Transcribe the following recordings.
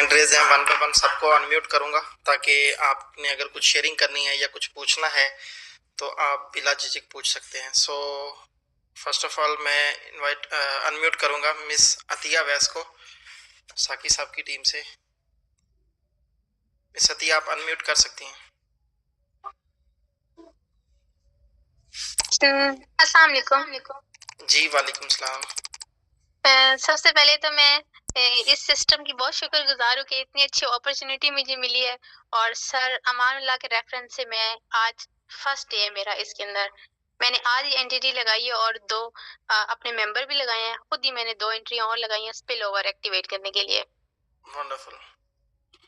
Hand raise हैं, one by one सबको unmute करूंगा ताकि आपने अगर कुछ शेयरिंग करनी है या कुछ पूछना है तो आप बिला झिझक पूछ सकते हैं। सो फर्स्ट ऑफ ऑल मैं अनम्यूट करूंगा मिस अतिया वैस को साकी साहब की टीम से। मिस अतिया आप अनम्यूट कर सकती हैं। अस्सलाम वालेकुम। जी वालेकुम सलाम। सबसे पहले तो मैं इस सिस्टम की बहुत शुक्रगुजार हूँ कि इतनी अच्छी अपॉर्चुनिटी मुझे मिली है और सर अमानुल्लाह के रेफरेंस से मैं आज फर्स्ट डे है मेरा इसके अंदर। मैंने आज ही एंटिटी लगाई है और दो अपने मेंबर भी लगाए हैं। खुद ही मैंने 2 एंट्री और लगाई हैं स्पिल ओवर एक्टिवेट करने के लिए। वंडरफुल।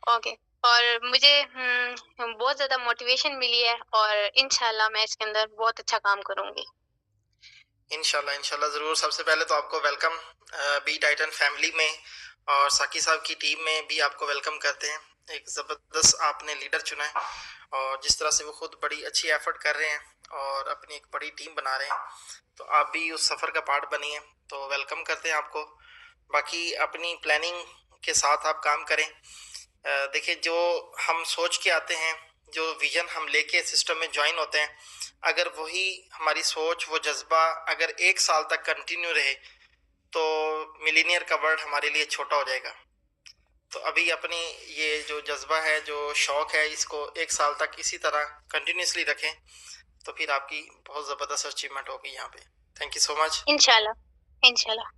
ओके। और मुझे बहुत ज़्यादा मोटिवेशन मिली है और इंशाल्लाह मैं इसके अंदर बहुत अच्छा काम करूँगी। इंशाल्लाह ज़रूर। सबसे पहले तो आपको वेलकम बी टाइटन फैमिली में, और साकी साहब की टीम में भी आपको वेलकम करते हैं। एक ज़बरदस्त आपने लीडर चुना है और जिस तरह से वो खुद बड़ी अच्छी एफर्ट कर रहे हैं और अपनी एक बड़ी टीम बना रहे हैं, तो आप भी उस सफ़र का पार्ट बनिए, तो वेलकम करते हैं आपको। बाकी अपनी प्लानिंग के साथ आप काम करें। देखिए, जो हम सोच के आते हैं, जो विजन हम लेके सिस्टम में ज्वाइन होते हैं, अगर वही हमारी सोच, वो जज्बा अगर 1 साल तक कंटिन्यू रहे तो मिलीनियर का वर्ड हमारे लिए छोटा हो जाएगा। तो अभी अपनी ये जो जज्बा है, जो शौक है, इसको 1 साल तक इसी तरह कंटिन्यूसली रखें, तो फिर आपकी बहुत ज़बरदस्त अचीवमेंट होगी यहाँ पे। Thank you so much. इंशाल्लाह इंशाल्लाह।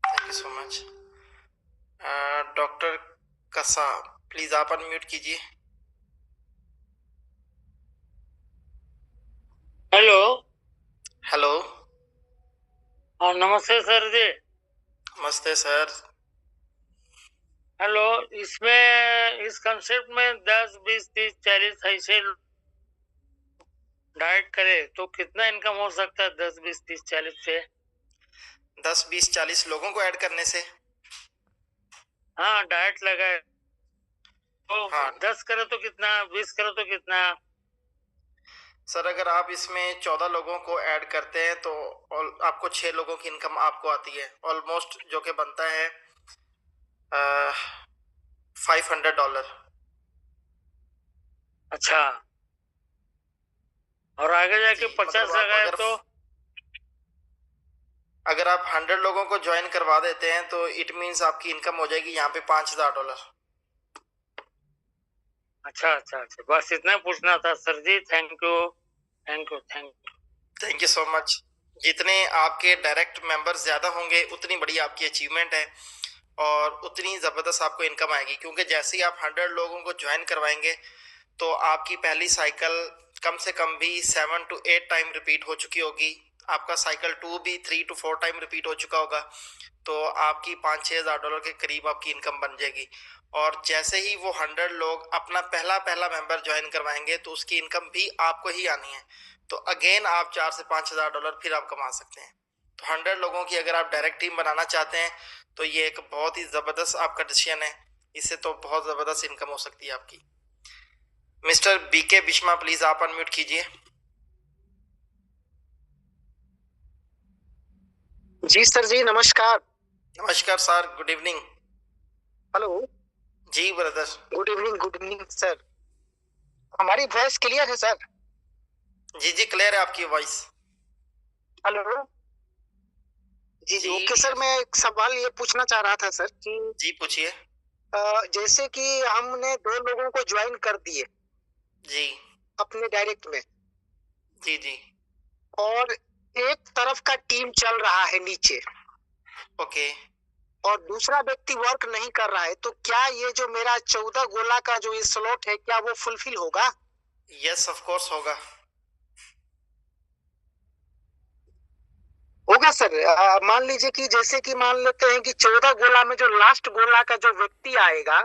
Thank you so much. Doctor कसा, प्लीज़ आप अनम्यूट कीजिए। हेलो। हेलो। हाँ, नमस्ते सर जी। नमस्ते सर। हेलो। इसमें इस कंसेप्ट में 10, 20, 30, 40 ऐसे डाइट करे तो कितना इनकम हो सकता है? 10, 20, 30, 40 से 10, 20, 40 लोगों को ऐड करने से? हाँ, डाइट लगाए तो हाँ 10 करे तो कितना, 20 करे तो कितना? सर, अगर आप इसमें 14 लोगों को ऐड करते हैं तो आपको 6 लोगों की इनकम आपको आती है ऑलमोस्ट, जो कि बनता है $500। अच्छा, और आगे जाके 50 मतलब लगाए तो? अगर आप 100 लोगों को ज्वाइन करवा देते हैं तो इट मीन्स आपकी इनकम हो जाएगी यहाँ पे $5000। अच्छा अच्छा अच्छा, बस इतना पूछना था सर जी। Thank you thank you thank you. Thank you so much. जितने आपके डायरेक्ट मेंबर्स ज़्यादा होंगे उतनी बड़ी आपकी अचीवमेंट है और उतनी ज़बरदस्त आपको इनकम आएगी, क्योंकि जैसे ही आप 100 लोगों को ज्वाइन करवाएंगे तो आपकी पहली साइकिल कम से कम भी 7 to 8 टाइम रिपीट हो चुकी होगी। आपका साइकिल 2 भी 3 to 4 टाइम रिपीट हो चुका होगा, तो आपकी $5-6 के करीब आपकी इनकम बन जाएगी। और जैसे ही वो 100 लोग अपना पहला मेंबर ज्वाइन करवाएंगे तो उसकी इनकम भी आपको ही आनी है, तो अगेन आप $4 से $5,000 फिर आप कमा सकते हैं। तो 100 लोगों की अगर आप डायरेक्ट टीम बनाना चाहते हैं तो ये एक बहुत ही ज़बरदस्त आपका डिसीजन है, इससे तो बहुत ज़बरदस्त इनकम हो सकती है आपकी। मिस्टर बीके बिश्मा, प्लीज आप अनम्यूट कीजिए। जी सर जी, नमस्कार। नमस्कार सर, गुड इवनिंग। हेलो जी ब्रदर। Good evening sir. हमारी वॉइस क्लियर है सर? जी जी, क्लियर है आपकी वॉइस। हेलो जी जी, ओके सर। मैं एक सवाल ये पूछना चाह रहा था सर कि जी पूछिए। जैसे कि हमने 2 लोगों को ज्वाइन कर दिए जी अपने डायरेक्ट में, जी जी, और एक तरफ का टीम चल रहा है नीचे ओके। और दूसरा व्यक्ति वर्क नहीं कर रहा है, तो क्या ये जो मेरा 14 गोला का जो ये स्लॉट है, क्या वो फुलफिल होगा? यस ऑफ कोर्स होगा। होगा सर। मान लीजिए कि जैसे कि मान लेते हैं कि 14 गोला में जो लास्ट गोला का जो व्यक्ति आएगा,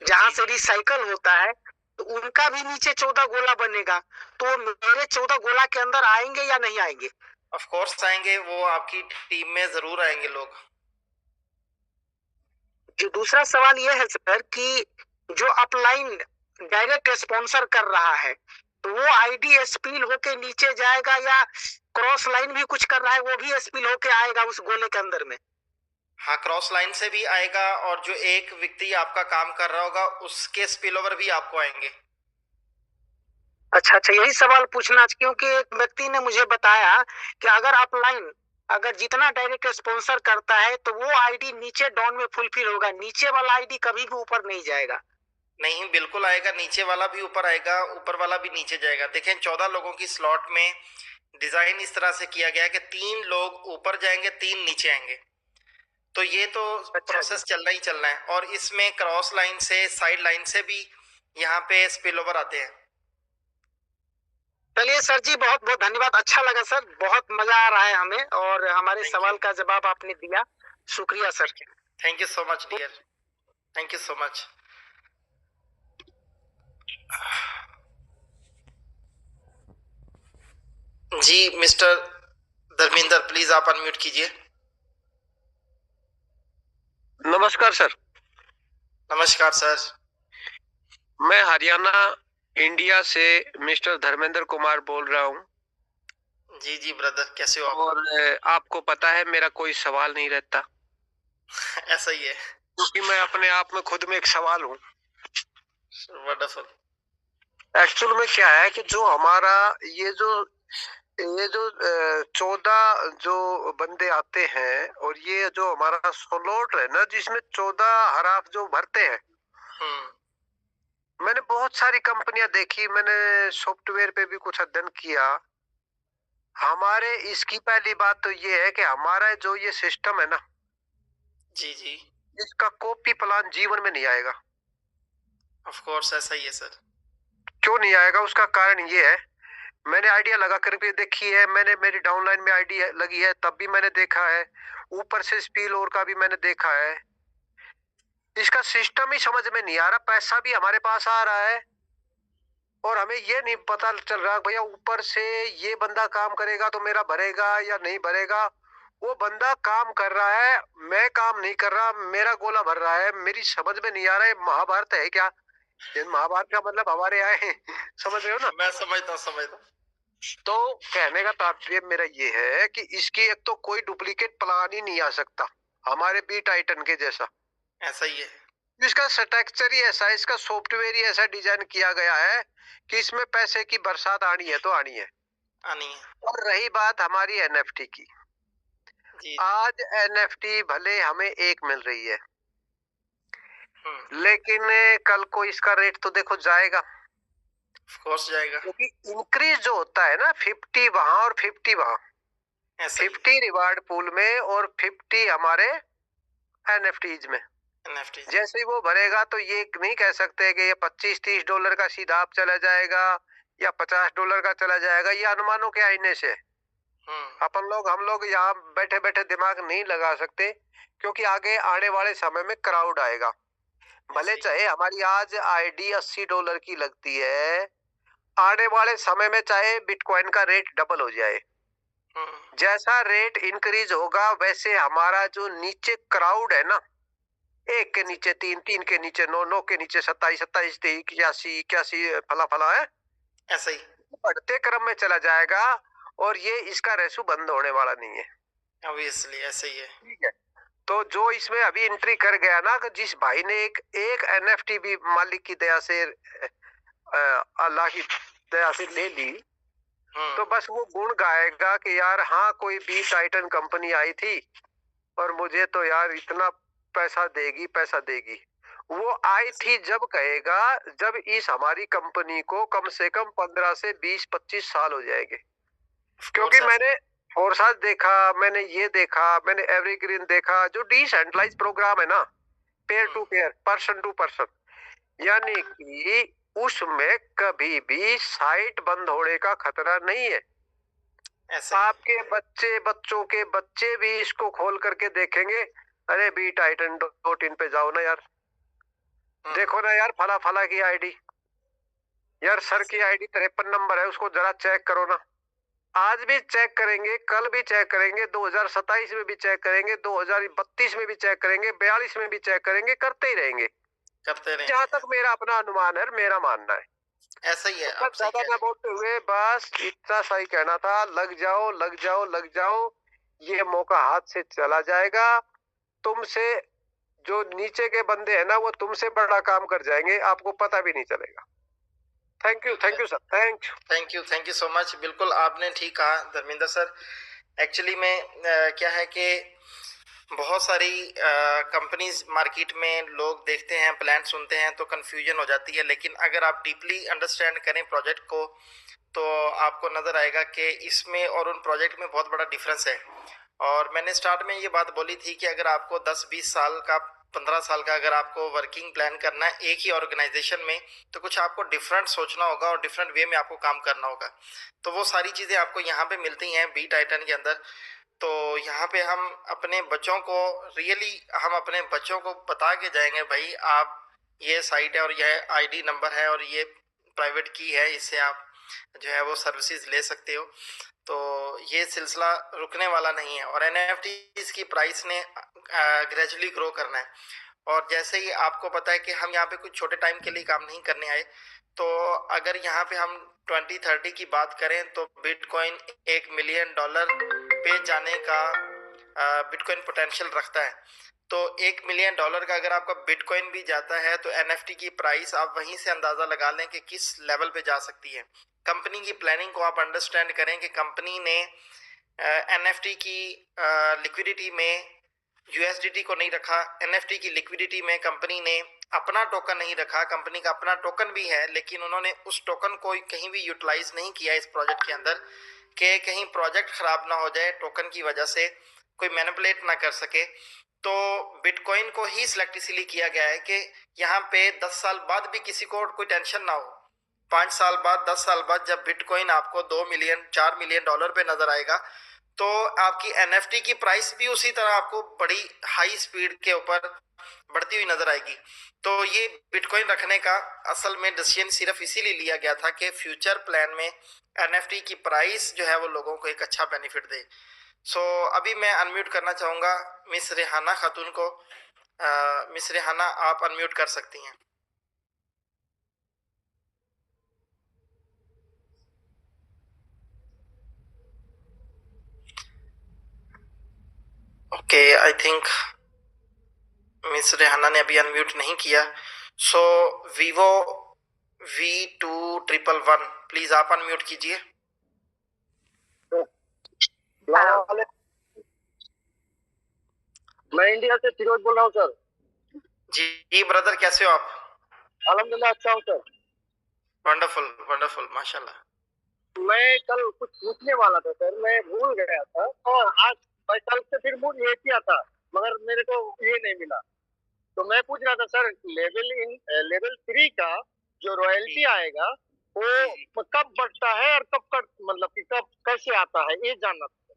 जहां से रिसाइकल होता है, तो उनका भी नीचे 14 गोला बनेगा, तो मेरे 14 गोला के अंदर आएंगे या नहीं आएंगे? ऑफ कोर्स आएंगे, वो आपकी टीम में जरूर आएंगे लोग। जो दूसरा सवाल ये है सर कि जो अपलाइन डायरेक्ट स्पॉन्सर कर रहा है, तो वो आईडी स्पिल होके नीचे जाएगा या क्रॉस लाइन भी कुछ कर रहा है वो भी स्पिल होके आएगा उस गोले के अंदर में? हाँ, क्रॉस लाइन से भी आएगा और जो एक व्यक्ति आपका काम कर रहा होगा उसके स्पिल ओवर भी आपको आएंगे। अच्छा, यही सवाल पूछना, क्योंकि एक व्यक्ति ने मुझे बताया कि अगर जितना डायरेक्ट स्पॉन्सर करता है तो वो आईडी नीचे डाउन में फुलफिल होगा, नीचे वाला आईडी कभी भी ऊपर नहीं जाएगा। नहीं, बिल्कुल आएगा, नीचे वाला भी ऊपर आएगा, ऊपर वाला भी नीचे जाएगा। देखें 14 लोगों की स्लॉट में डिजाइन इस तरह से किया गया है कि 3 लोग ऊपर जाएंगे, 3 नीचे आएंगे। तो ये तो प्रोसेस चलना ही चलना है। और इसमें क्रॉस लाइन से, साइड लाइन से भी यहाँ पे स्पिल ओवर आते हैं। चलिए सर जी, बहुत बहुत धन्यवाद, अच्छा लगा सर, बहुत मजा आ रहा है हमें, और हमारे सवाल का जवाब आपने दिया, शुक्रिया sir. Thank you so much dear, thank you so much. जी मिस्टर धर्मेंद्र, प्लीज आप अनम्यूट कीजिए। नमस्कार सर। नमस्कार सर। मैं हरियाणा इंडिया से मिस्टर धर्मेंद्र कुमार बोल रहा हूँ। जी जी ब्रदर, कैसे हो आप? और आपको पता है मेरा कोई सवाल नहीं रहता। ऐसा ही है, क्योंकि मैं अपने आप में खुद में एक सवाल हूँ। वंडरफुल। एक्चुअल में क्या है कि जो हमारा ये जो 14 जो बंदे आते हैं, और ये जो हमारा स्लॉट है ना जिसमें 14 हराफ जो भरते हैं, मैंने बहुत सारी कंपनियां देखी, मैंने सॉफ्टवेयर पे भी कुछ अध्ययन किया। हमारे इसकी पहली बात तो ये है कि हमारा जो ये सिस्टम है ना, जी जी, इसका कॉपी प्लान जीवन में नहीं आएगा। ऑफ कोर्स ऐसा ही है सर। क्यों नहीं आएगा? उसका कारण ये है, मैंने आइडिया लगा कर भी देखी है, मैंने मेरी डाउनलाइन में आइडिया लगी है तब भी मैंने देखा है, ऊपर से स्पील और का भी मैंने देखा है। इसका सिस्टम ही समझ में नहीं आ रहा। पैसा भी हमारे पास आ रहा है और हमें ये नहीं पता चल रहा भैया ऊपर से ये बंदा काम करेगा तो मेरा भरेगा या नहीं भरेगा। वो बंदा काम कर रहा है, मैं काम नहीं कर रहा, मेरा गोला भर रहा है। मेरी समझ में नहीं आ रहा है महाभारत है क्या? ये महाभारत का मतलब हमारे आए समझ रहे हो ना? मैं समझता हूँ। तो कहने का तात्पर्य मेरा ये है कि इसकी एक तो कोई डुप्लीकेट प्लान ही नहीं आ सकता हमारे बी टाइटन के जैसा। ऐसा ही है, इसका स्ट्रक्चर ही ऐसा है, इसका सॉफ्टवेयर ही ऐसा डिजाइन किया गया है कि इसमें पैसे की बरसात आनी है तो आनी है। और रही बात हमारी एनएफटी की, जी। आज एनएफटी भले हमें एक मिल रही है, लेकिन कल को इसका रेट तो देखो जाएगा, ऑफ कोर्स जाएगा, क्योंकि इंक्रीज जो होता है ना 50 वहां और 50 वहां, 50 रिवार्ड पूल में और 50 हमारे एनएफटीज में। जैसे ही वो भरेगा तो ये नहीं कह सकते कि ये $25-30 का सीधा आप चला जाएगा या $50 का चला जाएगा। ये अनुमानों के आईने से हम लोग यहाँ बैठे बैठे दिमाग नहीं लगा सकते, क्योंकि आगे आने वाले समय में क्राउड आएगा। भले चाहे हमारी आज आईडी $80 की लगती है, आने वाले समय में चाहे बिटकॉइन का रेट डबल हो जाए, जैसा रेट इंक्रीज होगा वैसे हमारा जो नीचे क्राउड है ना, 1 के नीचे 3, 3 के नीचे 9, 9 के नीचे 27, 27 81 फला है, ऐसा ही बढ़ते क्रम में चला जाएगा और ये इसका रेशो बंद होने वाला नहीं है। ऑब्वियसली ऐसे ही है। ठीक है, तो जो इसमें अभी एंट्री कर गया ना, कि जिस भाई ने एक एनएफटी भी मालिक की दया से अल्लाह की दया से ले ली, तो बस वो गुण गाएगा कि यार हाँ कोई बी टाइटन कंपनी आई थी और मुझे तो यार इतना पैसा देगी। वो आई थी जब कहेगा जब इस हमारी कंपनी को कम से कम 15 से 20-25 साल हो जाएंगे। क्योंकि मैंने फोरसाज देखा, मैंने ये देखा, मैंने एवरीग्रीन देखा, जो डिसेंट्रलाइज प्रोग्राम है ना, peer to peer, person to person, यानी कि उसमें कभी भी साइट बंद होने का खतरा नहीं है। आपके बच्चों के बच्चे भी इसको खोल करके देखेंगे, अरे बी टाइटन.in पे जाओ ना यार, देखो ना यार फला की आईडी, यार सर की आईडी 53 नंबर है, उसको जरा चेक करो ना। आज भी चेक करेंगे, कल भी चेक करेंगे, 2027 में भी चेक करेंगे, 2032 में भी चेक करेंगे, 42 में भी चेक करेंगे, करते ही रहेंगे। जहाँ तक मेरा अपना अनुमान है, मेरा मानना है ऐसा ही है। तो ज्यादा ना बोलते हुए बस इतना सही कहना था, लग जाओ, ये मौका हाथ से चला जाएगा। तुमसे जो नीचे के बंदे हैं ना वो तुमसे बड़ा काम कर जाएंगे, आपको पता भी नहीं चलेगा। Thank you sir, thank you so much. बिल्कुल आपने ठीक कहा धर्मेंद्र सर। एक्चुअली में क्या है कि बहुत सारी कंपनीज मार्केट में लोग देखते हैं, प्लान सुनते हैं तो कंफ्यूजन हो जाती है, लेकिन अगर आप डीपली अंडरस्टैंड करें प्रोजेक्ट को तो आपको नज़र आएगा कि इसमें और उन प्रोजेक्ट में बहुत बड़ा डिफरेंस है। और मैंने स्टार्ट में ये बात बोली थी कि अगर आपको 10-20 साल का 15 साल का अगर आपको वर्किंग प्लान करना है एक ही ऑर्गेनाइजेशन में, तो कुछ आपको डिफरेंट सोचना होगा और डिफरेंट वे में आपको काम करना होगा। तो वो सारी चीज़ें आपको यहाँ पे मिलती हैं बी टाइटन के अंदर। तो यहाँ पे हम अपने बच्चों को हम अपने बच्चों को बता के जाएंगे, भाई आप ये साइट है और यह आईडी नंबर है और ये प्राइवेट की है, इससे आप जो है वो सर्विसेज ले सकते हो। तो ये सिलसिला रुकने वाला नहीं है और एनएफटीज की प्राइस ने ग्रेजुअली ग्रो करना है। और जैसे ही आपको पता है कि हम यहाँ पे कुछ छोटे टाइम के लिए काम नहीं करने आए, तो अगर यहाँ पे हम 2030 की बात करें तो बिटकॉइन $1 मिलियन पे जाने का बिटकॉइन पोटेंशियल रखता है। तो $1 मिलियन का अगर आपका बिटकॉइन भी जाता है तो एनएफटी की प्राइस आप वहीं से अंदाज़ा लगा लें कि किस लेवल पे जा सकती है। कंपनी की प्लानिंग को आप अंडरस्टैंड करें कि कंपनी ने एनएफटी की लिक्विडिटी में यूएसडीटी को नहीं रखा, एनएफटी की लिक्विडिटी में कंपनी ने अपना टोकन नहीं रखा। कंपनी का अपना टोकन भी है लेकिन उन्होंने उस टोकन को कहीं भी यूटिलाइज नहीं किया इस प्रोजेक्ट के अंदर कि कहीं प्रोजेक्ट खराब ना हो जाए, टोकन की वजह से कोई मैनिपुलेट ना कर सके। तो बिटकॉइन को ही सिलेक्ट इसीलिए किया गया है कि यहाँ पे 10 साल बाद भी किसी को कोई टेंशन ना हो। 5 साल बाद, 10 साल बाद जब बिटकॉइन आपको $2 मिलियन, $4 मिलियन पे नजर आएगा तो आपकी एनएफटी की प्राइस भी उसी तरह आपको बड़ी हाई स्पीड के ऊपर बढ़ती हुई नजर आएगी। तो ये बिटकॉइन रखने का असल में डिसीजन सिर्फ इसीलिए लिया गया था कि फ्यूचर प्लान में एनएफटी की प्राइस जो है वो लोगों को एक अच्छा बेनिफिट दे। सो अभी मैं अनम्यूट करना चाहूँगा मिस रेहाना खातून को। मिस रेहाना आप अनम्यूट कर सकती हैं। Okay, I think miss Rehana ने अभी अनम्यूट नहीं किया। सो वीवो V2111 प्लीज आप अनम्यूट कीजिए। मैं इंडिया से फिरोज बोल रहा हूँ सर। जी ब्रदर, कैसे हो आप? अल्हम्दुलिल्लाह अच्छा हूँ सर। वंडरफुल वंडरफुल, माशाल्लाह। मैं कल कुछ पूछने वाला था सर, मैं भूल गया था और आज मैं कल से फिर मूड ये किया था मगर मेरे को ये नहीं मिला। तो मैं पूछ रहा था सर, लेवल 3 का जो रॉयल्टी आएगा वो कब बढ़ता है और मतलब कि कब कैसे आता है, ये जानना था।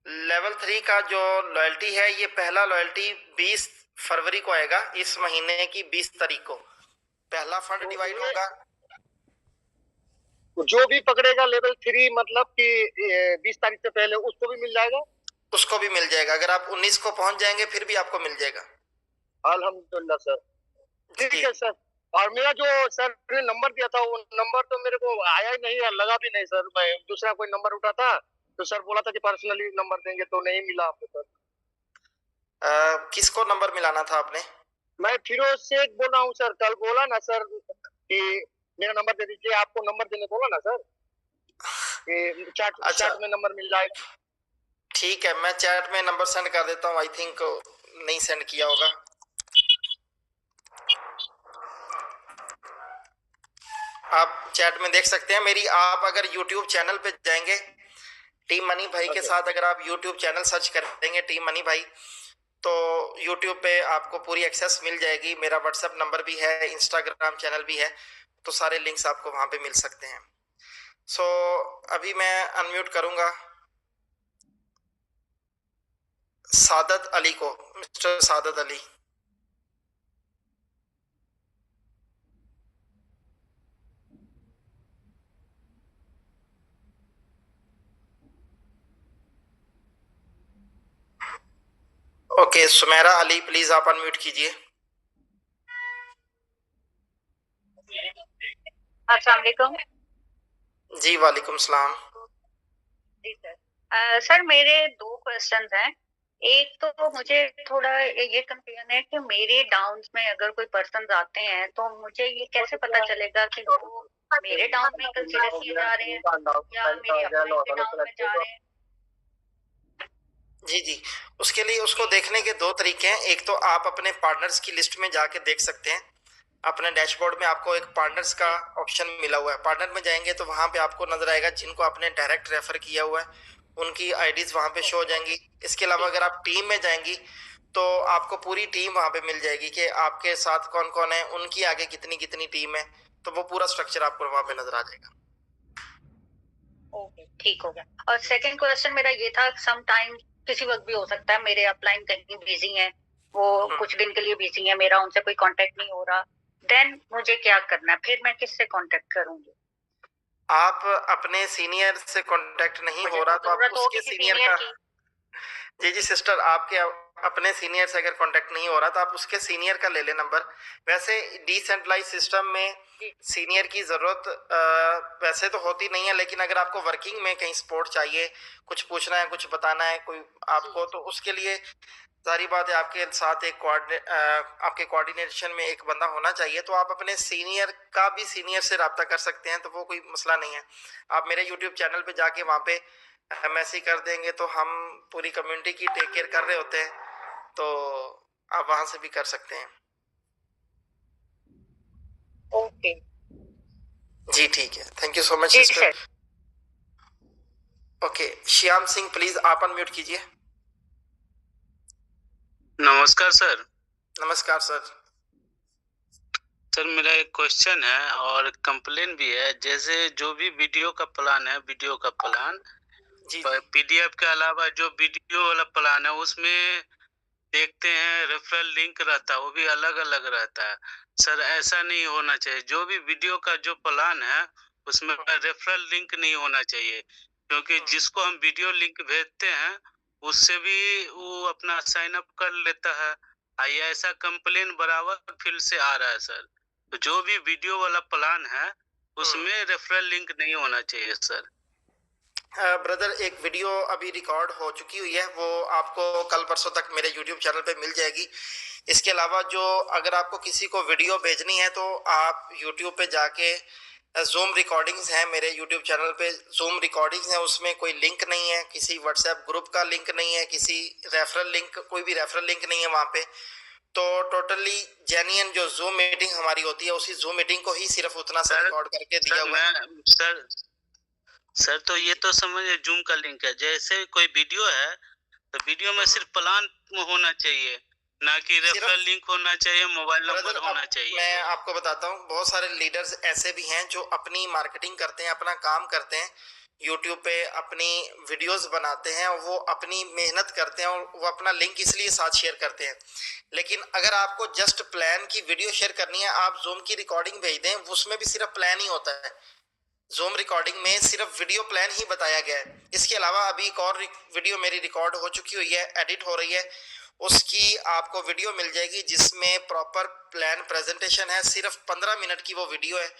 लेवल 3 का जो लॉयल्टी है, ये पहला लॉयल्टी 20 फरवरी को आएगा, इस महीने की 20 तारीख को पहला फंड डिवाइड होगा। जो भी पकड़ेगा लेवल 3 मतलब कि 20 तारीख से पहले उसको भी मिल जाएगा? उसको भी मिल जाएगा। अगर आप 19 को पहुंच जाएंगे फिर भी आपको मिल जाएगा। अल्हम्दुलिल्लाह सर, ठीक है सर। और मेरा जो सर ने नंबर दिया था वो नंबर तो मेरे को आया ही नहीं, लगा भी नहीं सर। मैं दूसरा कोई नंबर उठा था तो सर बोला था कि पर्सनली नंबर देंगे, तो नहीं मिला आपको सर। किसको नंबर मिलाना था आपने? मैं फिरोज शेख बोल रहा हूँ सर। कल बोला ना सर कि मेरा नंबर दे दीजिए, आपको नंबर देने बोला ना सर कि चैट में नंबर मिल जाएगा। ठीक है, मैं चैट में नंबर सेंड कर देता हूँ। आई थिंक नहीं सेंड किया होगा। आप चैट में देख सकते हैं मेरी। आप अगर YouTube चैनल पे जाएंगे, टीम मनी भाई के साथ अगर आप YouTube चैनल सर्च कर देंगे टीम मनी भाई, तो YouTube पे आपको पूरी एक्सेस मिल जाएगी। मेरा WhatsApp नंबर भी है, Instagram चैनल भी है, तो सारे लिंक्स आपको वहां पे मिल सकते हैं। सो अभी मैं अनम्यूट करूंगा सादत अली को। Mister Saadat Ali. Okay, Sumera Ali please आप अनम्यूट कीजिए। अस्सलाम वालेकुम। जी वालेकुम सलाम। जी सर। सर मेरे 2 क्वेश्चंस हैं। एक तो मुझे थोड़ा ये कंफ्यूजन है कि मेरे डाउन्स में अगर कोई पर्सन आते हैं तो मुझे ये कैसे पता चलेगा कि वो मेरे डाउन में कंसीडर किए जा रहे हैं या मेरे अपलाइन के डाउन में जा रहे हैं। जी जी, उसके लिए उसको देखने के दो तरीके हैं। एक तो आप अपने पार्टनर्स की लिस्ट में जाके देख सकते हैं। अपने डैशबोर्ड में आपको एक पार्टनर्स का ऑप्शन मिला हुआ है, पार्टनर में जाएंगे तो वहां पे आपको नजर आएगा जिनको आपने डायरेक्ट रेफर किया हुआ है उनकी आईडीज वहां पे शो हो जाएंगी। इसके अलावा अगर आप टीम में जाएंगी तो आपको पूरी टीम वहां पे मिल जाएगी कि आपके साथ कौन कौन है, उनकी आगे कितनी कितनी टीम है, तो वो पूरा स्ट्रक्चर आपको वहां पे नजर आ जाएगा। ओके, ठीक हो गया। और सेकंड क्वेश्चन मेरा ये था, सम टाइम किसी वक्त भी हो सकता है मेरे अपलाइन कहीं बिजी हैं, वो कुछ दिन के लिए बिजी है, मेरा उनसे कोई कांटेक्ट नहीं हो रहा, देन मुझे क्या करना है? फिर मैं किससे कांटेक्ट करूंगी? आप अपने सीनियर से कांटेक्ट नहीं हो रहा तो आप उसके सीनियर का, जी जी सिस्टर, आपके अपने सीनियर से अगर कांटेक्ट नहीं हो रहा तो आप उसके सीनियर का ले ले नंबर। वैसे डिसेंट्रलाइज सिस्टम में सीनियर की जरूरत वैसे तो होती नहीं है, लेकिन अगर आपको वर्किंग में कहीं सपोर्ट चाहिए, कुछ पूछना है, कुछ बताना है कोई आपको, तो उसके लिए सारी बात है आपके साथ एक आपके कोऑर्डिनेशन में एक बंदा होना चाहिए। तो आप अपने सीनियर का भी सीनियर से रब्ता कर सकते हैं, तो वो कोई मसला नहीं है। आप मेरे यूट्यूब चैनल पे जाके वहाँ पे मैसेज कर देंगे तो हम पूरी कम्युनिटी की टेक केयर कर रहे होते हैं, तो आप वहां से भी कर सकते हैं। ओके जी ठीक है, thank you so much sister. Okay, Shyam Singh please आप अनम्यूट कीजिए। नमस्कार सर। नमस्कार सर। सर मेरा एक क्वेश्चन है और कंप्लेन भी है। जैसे जो भी वीडियो का प्लान है, वीडियो का प्लान पीडीएफ के अलावा जो वीडियो वाला प्लान है उसमें देखते हैं रेफरल लिंक रहता है, वो भी अलग अलग रहता है। सर ऐसा नहीं होना चाहिए। जो भी वीडियो का जो प्लान है उसमें रेफरल लिंक नहीं होना चाहिए, क्योंकि जिसको हम वीडियो लिंक भेजते हैं उससे भी वो अपना साइन अप कर लेता है। ऐसा कंप्लेन बराबर फील्ड से आ रहा है सर। तो जो भी वीडियो वाला प्लान है उसमें रेफरल लिंक नहीं होना चाहिए सर। ब्रदर एक वीडियो अभी रिकॉर्ड हो चुकी हुई है, वो आपको कल परसों तक मेरे यूट्यूब चैनल पे मिल जाएगी। इसके अलावा जो अगर आपको किसी को वीडियो भेजनी है तो आप यूट्यूब पे जाके जूम रिकॉर्डिंग्स हैं, मेरे यूट्यूब चैनल पे जूम रिकॉर्डिंग्स हैं, उसमें कोई लिंक नहीं है, किसी व्हाट्सएप ग्रुप का लिंक नहीं है, किसी रेफरल लिंक, कोई भी रेफरल लिंक नहीं है वहाँ पे। तो टोटली जेन्युइन जो जूम मीटिंग हमारी होती है उसी जूम मीटिंग को ही सिर्फ उतना सा रिकॉर्ड करके दिया हुआ है। सर तो ये तो समझिए जूम का लिंक है। जैसे कोई वीडियो है तो वीडियो में सिर्फ प्लान होना चाहिए, ना कि रेफरल लिंक होना चाहिए, मोबाइल नंबर होना चाहिए। मैं आपको बताता हूँ, बहुत सारे लीडर्स ऐसे भी हैं जो अपनी मार्केटिंग करते हैं, अपना काम करते हैं, यूट्यूब पे अपनी वीडियोस बनाते हैं, वो अपनी मेहनत करते हैं और वो अपना लिंक इसलिए साथ शेयर करते हैं। लेकिन अगर आपको जस्ट प्लान की वीडियो शेयर करनी है, आप जूम की रिकॉर्डिंग भेज दें, उसमें भी सिर्फ प्लान ही होता है। जूम रिकॉर्डिंग में सिर्फ वीडियो प्लान ही बताया गया है। इसके अलावा अभी एक और वीडियो मेरी रिकॉर्ड हो चुकी हुई है, एडिट हो रही है, उसकी आपको वीडियो मिल जाएगी जिसमें प्रॉपर प्लान प्रेजेंटेशन है। सिर्फ 15 मिनट की वो वीडियो है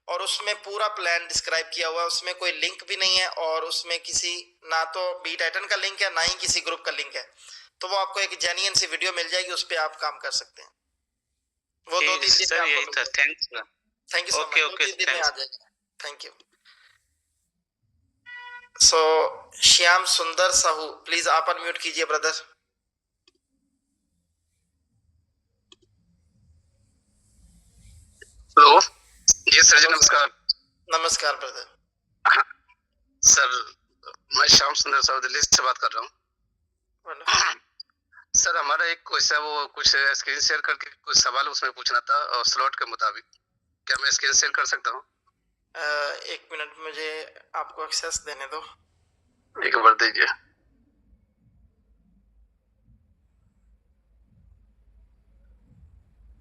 और उसमें पूरा प्लान डिस्क्राइब किया हुआ है। उसमें कोई लिंक भी नहीं है और उसमें किसी ना तो बी टाइटन का लिंक है ना ही किसी ग्रुप का लिंक है। तो वो आपको एक जेन्युइन सी वीडियो मिल जाएगी, उस पर आप काम कर सकते हैं। वो 2-3 दिन में आपको थैंक यू सो मच, 2-3 दिन में आ जाएगा। Thank you. सो श्याम सुंदर साहू प्लीज आप अनम्यूट कीजिए ब्रदर। हेलो जी सर जी, नमस्कार। नमस्कार ब्रदर। सर मैं श्याम सुंदर साहू दिल्ली से बात कर रहा हूँ। सर हमारा एक क्वेश्चन, वो कुछ स्क्रीन शेयर करके कुछ सवाल उसमें पूछना था और स्लॉट के मुताबिक, क्या मैं स्क्रीन शेयर कर सकता हूँ? 1 मिनट मुझे आपको एक्सेस देने दो। एक बार दीजिए।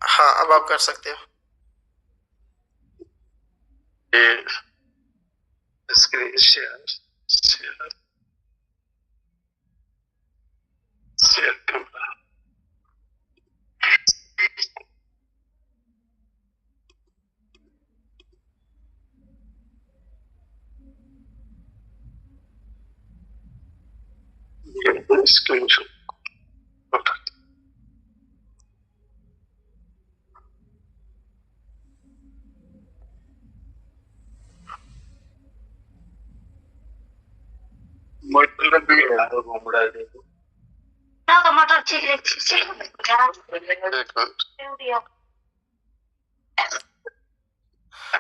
हाँ अब आप कर सकते हो। Screen share camera. Screen shot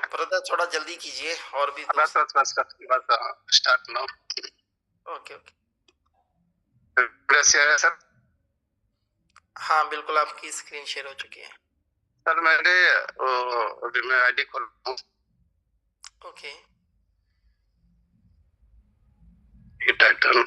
brother थोड़ा जल्दी कीजिए और भी बस start now. Okay okay share है सर। हाँ बिल्कुल आपकी स्क्रीन शेयर हो चुकी है सर। मैंने अभी मैं आईडी खोल रहा हूँ। Okay title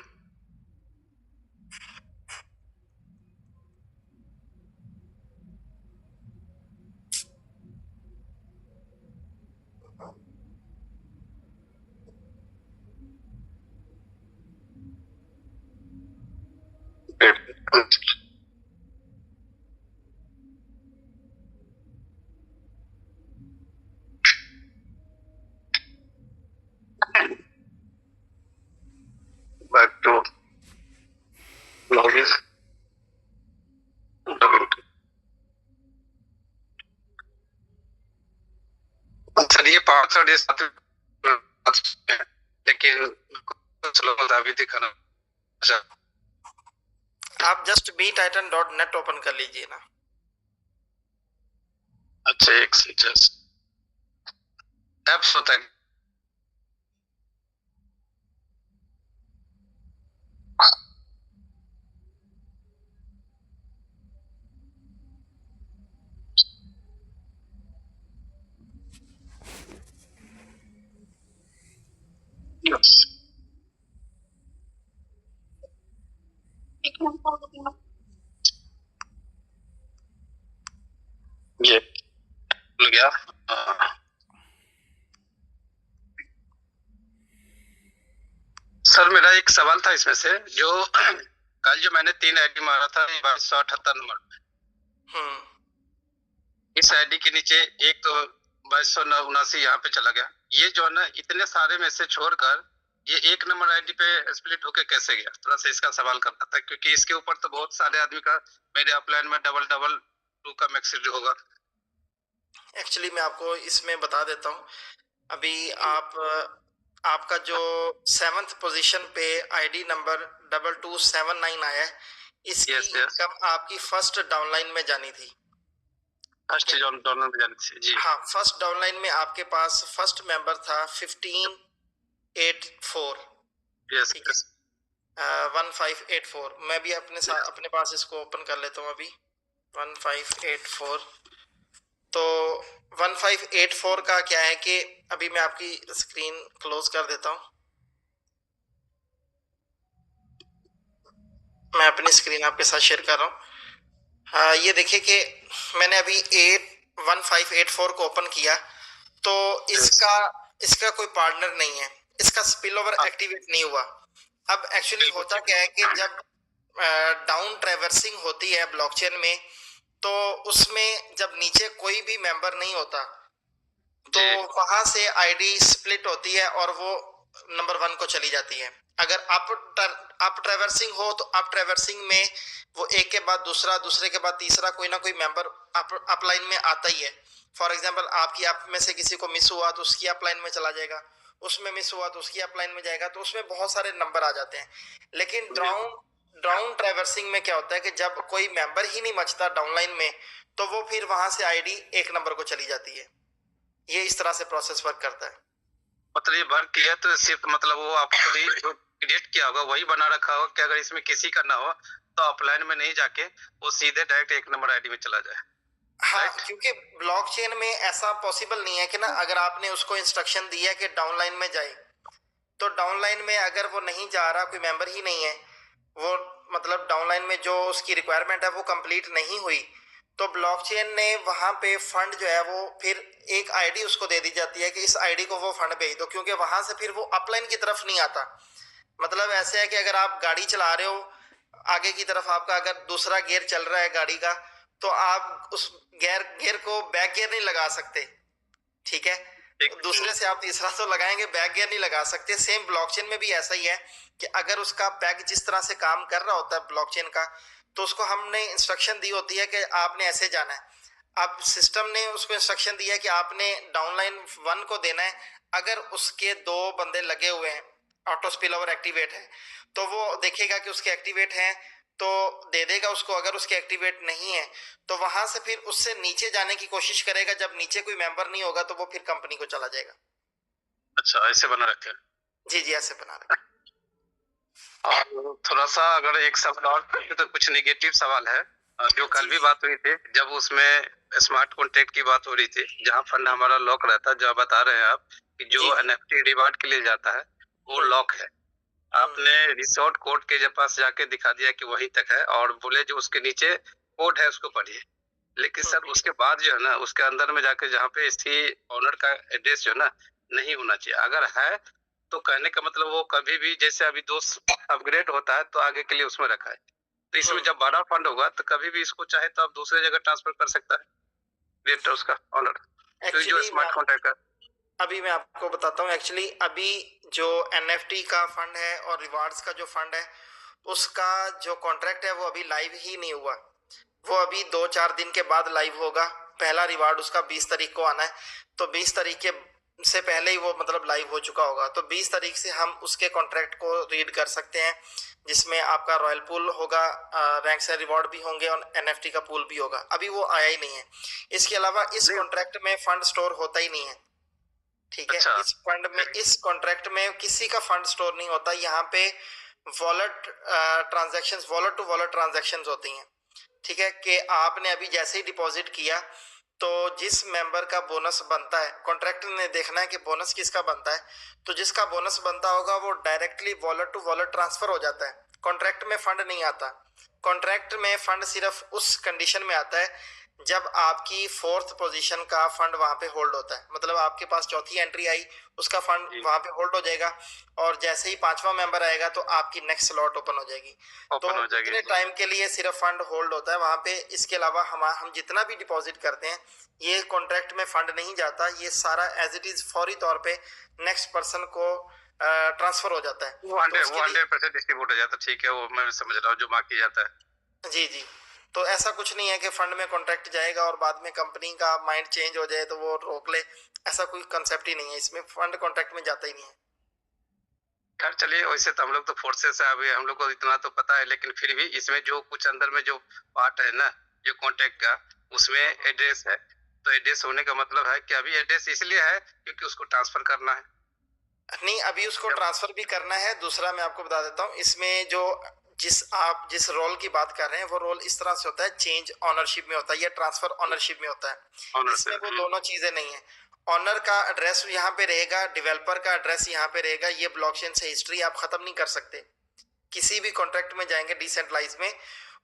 back to login। Sir ये पासवर्ड लेकिन अभी दिखाना। आप जस्ट btitan.net ओपन कर लीजिए ना। अच्छा एक जस्ट एप्स होता है। ये भूल गया। सर मेरा एक सवाल था इसमें से, जो कल जो मैंने 3 आईडी मारा था 2278 नंबर, इस आईडी के नीचे एक तो 2279 यहाँ पे चला गया। ये जो है ना इतने सारे में से छोड़कर ये एक नंबर आईडी पे स्प्लिट होके कैसे गया? थोड़ा सा इसका सवाल करना था, क्योंकि इसके ऊपर तो बहुत सारे आदमी का मेरे अपलाइन में 222 का मैक्सिड होगा। एक्चुअली मैं आपको इसमें बता देता हूँ। अभी आपका जो 7th पोजीशन पे आईडी नंबर 2279 आया है, इसकी इनकम आपकी फर्स्ट डाउनलाइन में जानी थी। फर्स्ट डाउनलाइन में जानी थी जी। हाँ, फर्स्ट डाउनलाइन में आपके पास फर्स्ट मेंबर था 1584। यस 1584। मैं भी अपने पास इसको ओपन कर लेता हूँ अभी। 1584। तो 1584 का क्या है कि अभी मैं आपकी स्क्रीन क्लोज कर देता हूँ। मैं अपनी स्क्रीन आपके साथ शेयर कर रहा हूँ। हाँ, ये देखिए कि मैंने अभी 1584 को ओपन किया तो इसका कोई पार्टनर नहीं है, इसका स्पिल ओवर एक्टिवेट नहीं हुआ। अब एक्चुअली होता क्या है कि जब डाउन ट्रैवर्सिंग होती है ब्लॉकचेन में, तो उसमें जब नीचे कोई भी मेंबर नहीं होता तो वहां से आईडी स्प्लिट होती है और वो नंबर 1 को चली जाती है। अगर अप ट्रैवर्सिंग हो तो अप ट्रैवर्सिंग में वो एक के बाद दूसरा, दूसरे के बाद तीसरा कोई ना कोई मेंबर अपलाइन में आता ही है। फॉर एग्जांपल आपकी आप में से किसी को मिस हुआ तो उसकी अपलाइन में चला जाएगा, उसमें मिस हुआ तो उसकी अपलाइन में जाएगा, तो उसमें बहुत सारे नंबर आ जाते हैं। लेकिन डाउन ट्रैवर्सिंग में क्या होता है कि जब कोई मेंबर ही नहीं बचता डाउनलाइन में, तो वो फिर वहां से आईडी एक नंबर को चली जाती है। ये इस तरह से प्रोसेस वर्क करता है। मतलब ये वर्क किया तो सिर्फ मतलब वो आपको जो क्रिएट किया होगा वही बना रखा होगा कि अगर इसमें किसी का ना हो तो ऑफलाइन में नहीं जाके वो सीधे डायरेक्ट एक नंबर आईडी में चला जाए। हाँ, क्योंकि ब्लॉकचेन में ऐसा पॉसिबल नहीं है कि ना अगर आपने उसको इंस्ट्रक्शन दिया कि डाउनलाइन में जाए, तो डाउनलाइन में अगर वो नहीं जा रहा, कोई मेंबर ही नहीं है, वो मतलब डाउनलाइन में जो उसकी रिक्वायरमेंट है वो कंप्लीट नहीं हुई, तो ब्लॉकचेन ने वहां पे फंड जो है वो फिर एक आईडी उसको दे दी जाती है कि इस आईडी को वो फंड भेज दो, क्योंकि वहां से फिर वो अपलाइन की तरफ नहीं आता। मतलब ऐसे है कि अगर आप गाड़ी चला रहे हो, आगे की तरफ आपका अगर दूसरा गियर चल रहा है गाड़ी का, तो आप उस गियर को बैक गियर नहीं लगा सकते, ठीक है? दूसरे से आप तीसरा तो लगाएंगे, बैक गियर नहीं लगा सकते। सेम ब्लॉकचेन में भी ऐसा ही है कि अगर उसका पैक जिस तरह से काम कर रहा होता है ब्लॉकचेन का, तो उसको हमने इंस्ट्रक्शन दी होती है कि आपने ऐसे जाना है। अब सिस्टम ने उसको इंस्ट्रक्शन दिया है कि आपने डाउनलाइन 1 को देना है। अगर उसके 2 बंदे लगे हुए हैं ऑटो स्पिल ओवर एक्टिवेट है, तो वो देखेगा कि उसके एक्टिवेट हैं तो दे देगा उसको, अगर उसके एक्टिवेट नहीं है तो वहां से फिर उससे नीचे जाने की कोशिश करेगा, जब नीचे कोई मेंबर नहीं होगा तो वो फिर कंपनी को चला जाएगा। अच्छा, ऐसे बना रखे? जी जी, ऐसे बना रखे। और थोड़ा सा अगर एक सवाल और, तो कुछ नेगेटिव सवाल है जो कल भी बात हुई थी, जब उसमें स्मार्ट कॉन्ट्रैक्ट की बात हो रही थी, जहां फंड हमारा लॉक रहता है, जो बता रहे हैं आप कि जो एनएफटी रिवार्ड के लिए जाता है वो लॉक है, आपने रिसोर्ट कोड के पास जाके दिखा दिया कि वही तक है और बोले जो उसके नीचे कोड है उसको पढ़िए, लेकिन सर उसके बाद जो है ना उसके अंदर में जाके जहाँ पे इसकी ओनर का एड्रेस जो है ना नहीं होना चाहिए, अगर है तो कहने का मतलब वो कभी भी जैसे अभी दोस्त अपग्रेड होता है तो आगे के लिए उसमें रखा है, तो इसमें जब बड़ा फंड होगा तो कभी भी इसको चाहे तो आप दूसरे जगह ट्रांसफर कर सकता है क्रिएटर उसका ओनर, तो जो स्मार्ट कॉन्ट्रैक्ट है। अभी मैं आपको बताता हूँ, एक्चुअली अभी जो एनएफटी का फंड है और रिवार्ड्स का जो फंड है उसका जो कॉन्ट्रैक्ट है वो अभी लाइव ही नहीं हुआ, वो अभी 2-4 दिन के बाद लाइव होगा। पहला रिवार्ड उसका 20 तारीख को आना है, तो 20 तारीख के से पहले ही वो मतलब लाइव हो चुका होगा, तो 20 तारीख से हम उसके कॉन्ट्रैक्ट को रीड कर सकते हैं, जिसमें आपका रॉयल पूल होगा, रैंक से रिवॉर्ड भी होंगे और एनएफटी का पूल भी होगा। अभी वो आया ही नहीं है। इसके अलावा इस कॉन्ट्रैक्ट में फंड स्टोर होता ही नहीं है, ठीक है। इस फंड में, इस कॉन्ट्रैक्ट में किसी का फंड स्टोर नहीं होता। यहाँ पे wallet transactions, wallet to wallet transactions होती हैं, ठीक है, कि आपने अभी जैसे ही डिपॉजिट किया तो जिस मेंबर का बोनस बनता है, कॉन्ट्रैक्टर ने देखना है कि बोनस किसका बनता है, तो जिसका बोनस बनता होगा वो directly wallet to wallet transfer हो जाता है। कॉन्ट्रैक्ट में फंड नहीं आता। कॉन्ट्रैक्ट में फंड सिर्फ उस कंडीशन में आता है जब आपकी 4th पोजीशन का फंड वहां पे होल्ड होता है, मतलब आपके पास चौथी एंट्री आई, उसका फंड वहां पे होल्ड हो जाएगा और जैसे ही 5वां मेंबर आएगा तो आपकी नेक्स्ट स्लॉट ओपन हो जाएगी, तो इतने टाइम के लिए सिर्फ फंड होल्ड होता है वहां पे। इसके अलावा हम जितना भी डिपॉजिट करते हैं ये कॉन्ट्रैक्ट में फंड नहीं जाता, ये सारा एज इट इज फौरी तौर पे नेक्स्ट पर्सन को ट्रांसफर हो जाता है, वो 100% डिस्ट्रीब्यूट हो जाता है। ठीक है, वो मैं समझ रहा हूँ, जो बाकी जाता है। जी जी, तो ऐसा कुछ नहीं है कि फंड में कॉन्ट्रैक्ट जाएगा और बाद में कंपनी का माइंड चेंज हो जाए तो वो रोक ले, ऐसा कोई कंसेप्ट ही नहीं है। इसमें फंड कॉन्ट्रैक्ट में जाता ही नहीं है। खैर चलिए, वैसे तो हम लोग तो फोर्सेस है, अभी हम लोग को इतना तो पता है, लेकिन फिर भी इसमें जो कुछ अंदर में जो पार्ट है ना जो कॉन्ट्रैक्ट का, उसमें एड्रेस है, तो एड्रेस होने का मतलब है कि अभी एड्रेस इसलिए है क्योंकि उसको ट्रांसफर करना है। नहीं, अभी उसको ट्रांसफर भी करना है। दूसरा मैं आपको बता देता हूँ, इसमें जो आप जिस रोल की बात कर रहे हैं वो रोल इस तरह से होता है, चेंज ऑनरशिप में होता है या ट्रांसफर ऑनरशिप में होता है। इसमें वो दोनों चीजें नहीं है। ऑनर का एड्रेस यहाँ पे रहेगा, डेवलपर का एड्रेस यहाँ पे रहेगा। ये ब्लॉकचेन से हिस्ट्री आप खत्म नहीं कर सकते। किसी भी कॉन्ट्रैक्ट में जाएंगे डिसेंट्रलाइज में,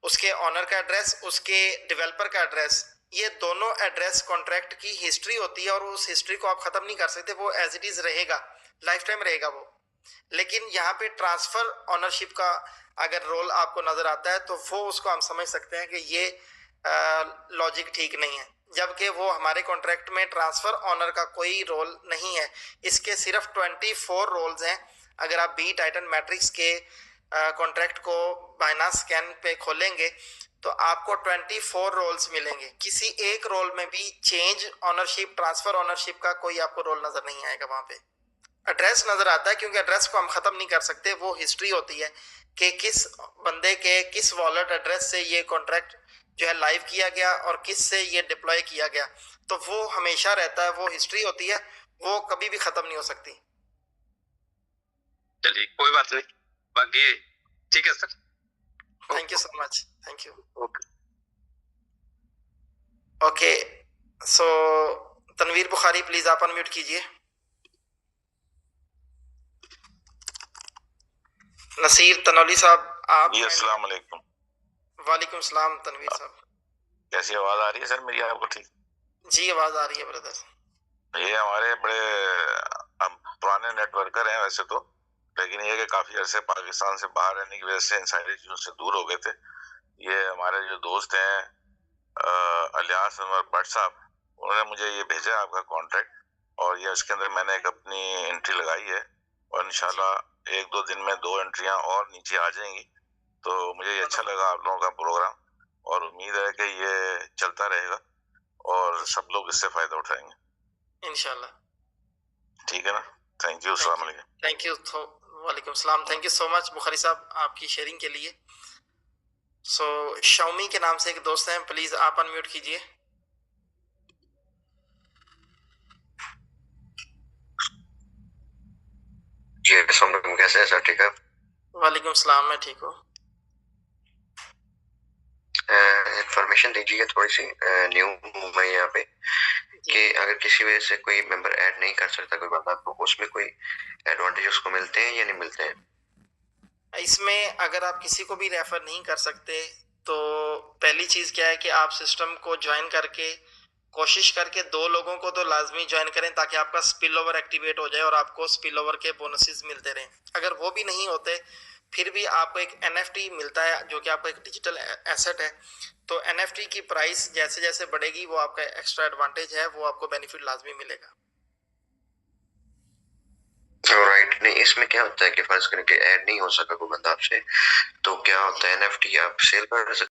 उसके ऑनर का एड्रेस, उसके डेवलपर का एड्रेस, ये दोनों एड्रेस कॉन्ट्रैक्ट की हिस्ट्री होती है और उस हिस्ट्री को आप खत्म नहीं कर सकते, वो एज इट इज रहेगा, लाइफ टाइम रहेगा वो। लेकिन यहाँ पे ट्रांसफर ऑनरशिप का अगर रोल आपको नजर आता है तो वो उसको हम समझ सकते हैं कि ये लॉजिक ठीक नहीं है, जबकि वो हमारे कॉन्ट्रैक्ट में ट्रांसफर ऑनर का कोई रोल नहीं है। इसके सिर्फ 24 रोल्स हैं। अगर आप बी टाइटन मैट्रिक्स के कॉन्ट्रैक्ट को बाइनांस स्कैन पे खोलेंगे तो आपको 24 रोल्स मिलेंगे। किसी एक रोल में भी चेंज ऑनरशिप, ट्रांसफर ऑनरशिप का कोई आपको रोल नजर नहीं आएगा। वहां पे एड्रेस नजर आता है, क्योंकि एड्रेस को हम खत्म नहीं कर सकते। वो हिस्ट्री होती है कि किस बंदे के किस वॉलेट एड्रेस से ये कॉन्ट्रैक्ट जो है लाइव किया गया और किस से ये डिप्लॉय किया गया, तो वो हमेशा रहता है, वो हिस्ट्री होती है, वो कभी भी खत्म नहीं हो सकती। चलिए कोई बात नहीं, बाकी ठीक है sir. Thank you so much, thank you. Okay okay, so Tanveer Bukhari please आप अनम्यूट कीजिए। नसीर तनौली साहब आप। जी अस्सलाम वालेकुम। वालेकुम सलाम तनवीर साहब। कैसी आवाज आ रही है सर मेरी आपको? ठीक जी, आवाज आ रही है ब्रदर। ये हमारे बड़े पुराने नेटवर्कर हैं वैसे तो, लेकिन ये कि काफी अरसे पाकिस्तान से बाहर रहने की वजह से इन सारी चीजों से दूर हो गए थे। ये हमारे जो दोस्त हैं अलियास अनवर भट्ट साहब, उन्होंने मुझे ये भेजा आपका कॉन्ट्रैक्ट, और ये उसके अंदर मैंने एक अपनी एंट्री लगाई है और इंशाल्लाह 1-2 दिन में 2 एंट्रियां और नीचे आ जाएंगी। तो मुझे ये अच्छा लगा आप लोगों का प्रोग्राम, और उम्मीद है कि ये चलता रहेगा और सब लोग इससे फायदा उठाएंगे इंशाल्लाह। ठीक है ना? थैंक यू, अस्सलाम वालेकुम। थैंक यू वालेकुम सलाम। Thank you so much Bukhari साहब आपकी शेयरिंग के लिए। सो शाओमी के नाम से एक दोस्त हैं, प्लीज आप अनम्यूट कीजिए। जी अस्सलाम वालेकुम, कैसे हैं सर? ठीक है। वालेकुम सलाम, मैं ठीक हूँ। इंफॉर्मेशन दीजिए थोड़ी सी, न्यू हूँ मैं यहाँ पे, कि अगर किसी वजह से कोई मेंबर ऐड नहीं कर सकता कोई बंदा, तो उसमें कोई एडवांटेज उसको मिलते हैं या नहीं मिलते हैं? इसमें अगर आप किसी को भी रेफर नहीं कर सकते तो पहली चीज़ क्या है कि आप सिस्टम को ज्वाइन करके कोशिश करके 2 लोगों को तो लाजमी ज्वाइन करें ताकि आपका स्पिल ओवर एक्टिवेट हो जाए और आपको स्पिल ओवर के बोनसेस मिलते रहें। अगर वो भी नहीं होते फिर भी आपको एक NFT मिलता है जो कि आपका एक डिजिटल एसेट है। तो NFT की प्राइस जैसे जैसे बढ़ेगी वो आपका एक्स्ट्रा एडवांटेज है, वो आपको बेनिफिट लाजमी मिलेगा। राइट। नहीं, इसमें क्या होता है कि फर्ज करें कि ऐड नहीं हो सका कोई बंदा आपसे, तो क्या होता है NFT आप सेल कर सकते